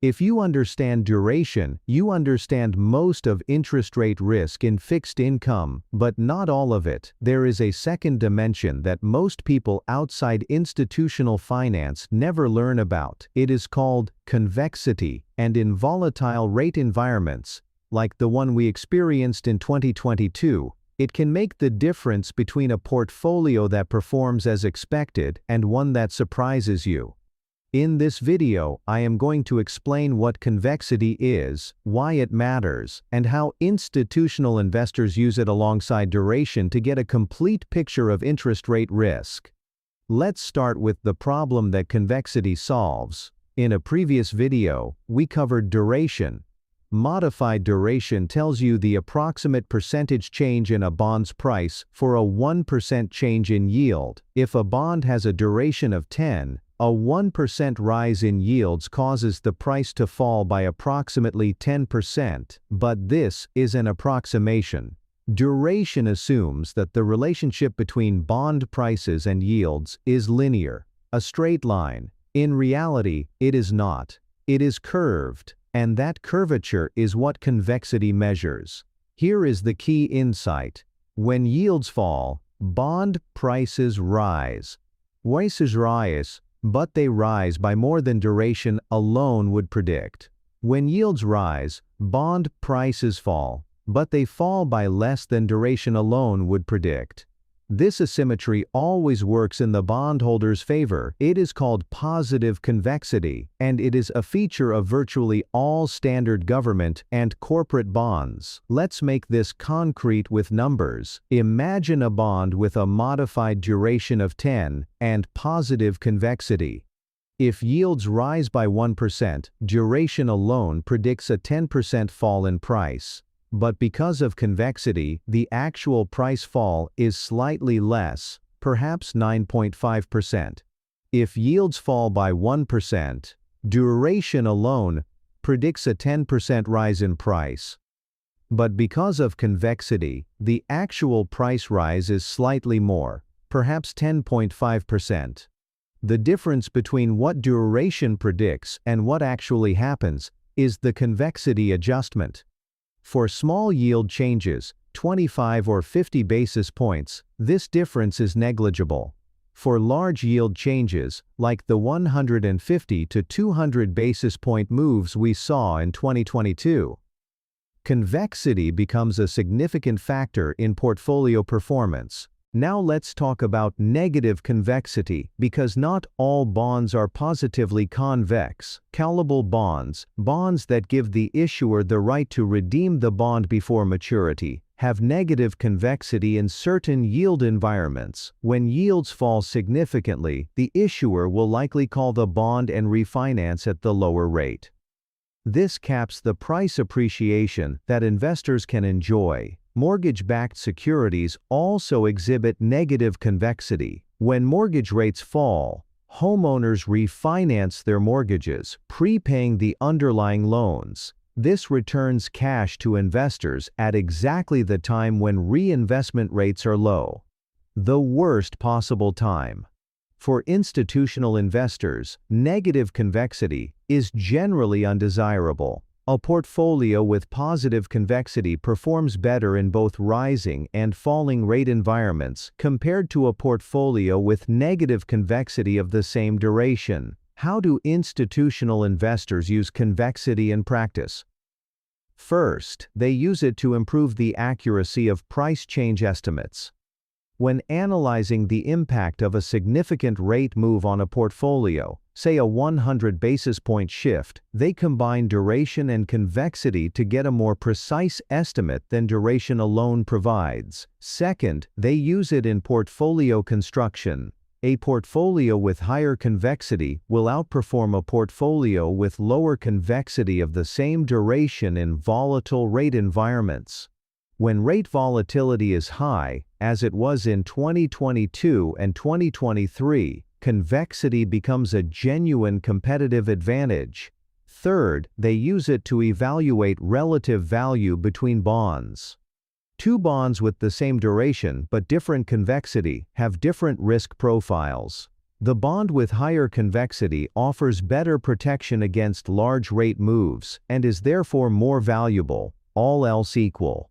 If you understand duration, you understand most of interest rate risk in fixed income, but not all of it. There is a second dimension that most people outside institutional finance never learn about. It is called convexity, and in volatile rate environments, like the one we experienced in 2022, it can make the difference between a portfolio that performs as expected and one that surprises you. In this video, I am going to explain what convexity is, why it matters, and how institutional investors use it alongside duration to get a complete picture of interest rate risk. Let's start with the problem that convexity solves. In a previous video, we covered duration. Modified duration tells you the approximate percentage change in a bond's price for a 1% change in yield. If a bond has a duration of 10, a 1% rise in yields causes the price to fall by approximately 10%, but this is an approximation. Duration assumes that the relationship between bond prices and yields is linear, a straight line. In reality, it is not. It is curved, and that curvature is what convexity measures. Here is the key insight. When yields fall, bond prices rise. Prices rise, but they rise by more than duration alone would predict. When yields rise, bond prices fall, but they fall by less than duration alone would predict. This asymmetry always works in the bondholder's favor. It is called positive convexity, and it is a feature of virtually all standard government and corporate bonds. Let's make this concrete with numbers. Imagine a bond with a modified duration of 10 and positive convexity. If yields rise by 1%, duration alone predicts a 10% fall in price. But because of convexity, the actual price fall is slightly less, perhaps 9.5%. If yields fall by 1%, duration alone predicts a 10% rise in price. But because of convexity, the actual price rise is slightly more, perhaps 10.5%. The difference between what duration predicts and what actually happens is the convexity adjustment. For small yield changes, 25 or 50 basis points, this difference is negligible. For large yield changes, like the 150 to 200 basis point moves we saw in 2022, convexity becomes a significant factor in portfolio performance. Now let's talk about negative convexity, because not all bonds are positively convex. Callable bonds, bonds that give the issuer the right to redeem the bond before maturity, have negative convexity in certain yield environments. When yields fall significantly, the issuer will likely call the bond and refinance at the lower rate. This caps the price appreciation that investors can enjoy. Mortgage-backed securities also exhibit negative convexity. When mortgage rates fall, homeowners refinance their mortgages, prepaying the underlying loans. This returns cash to investors at exactly the time when reinvestment rates are low. The worst possible time. For institutional investors, negative convexity is generally undesirable. A portfolio with positive convexity performs better in both rising and falling rate environments compared to a portfolio with negative convexity of the same duration. How do institutional investors use convexity in practice? First, they use it to improve the accuracy of price change estimates. When analyzing the impact of a significant rate move on a portfolio, say a 100 basis point shift, they combine duration and convexity to get a more precise estimate than duration alone provides. Second, they use it in portfolio construction. A portfolio with higher convexity will outperform a portfolio with lower convexity of the same duration in volatile rate environments. When rate volatility is high, as it was in 2022 and 2023, convexity becomes a genuine competitive advantage. Third, they use it to evaluate relative value between bonds. Two bonds with the same duration but different convexity have different risk profiles. The bond with higher convexity offers better protection against large rate moves and is therefore more valuable, all else equal.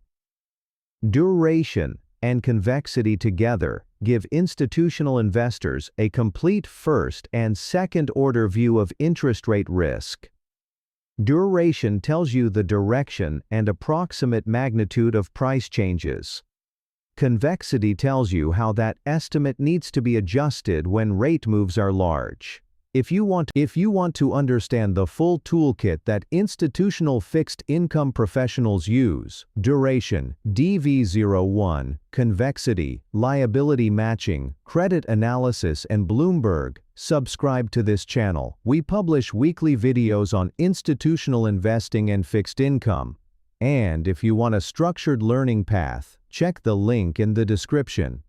Duration and convexity together give institutional investors a complete first and second-order view of interest rate risk. Duration tells you the direction and approximate magnitude of price changes. Convexity tells you how that estimate needs to be adjusted when rate moves are large. If you want to understand the full toolkit that institutional fixed income professionals use, duration, DV01, convexity, liability matching, credit analysis and Bloomberg, subscribe to this channel. We publish weekly videos on institutional investing and fixed income. And if you want a structured learning path, check the link in the description.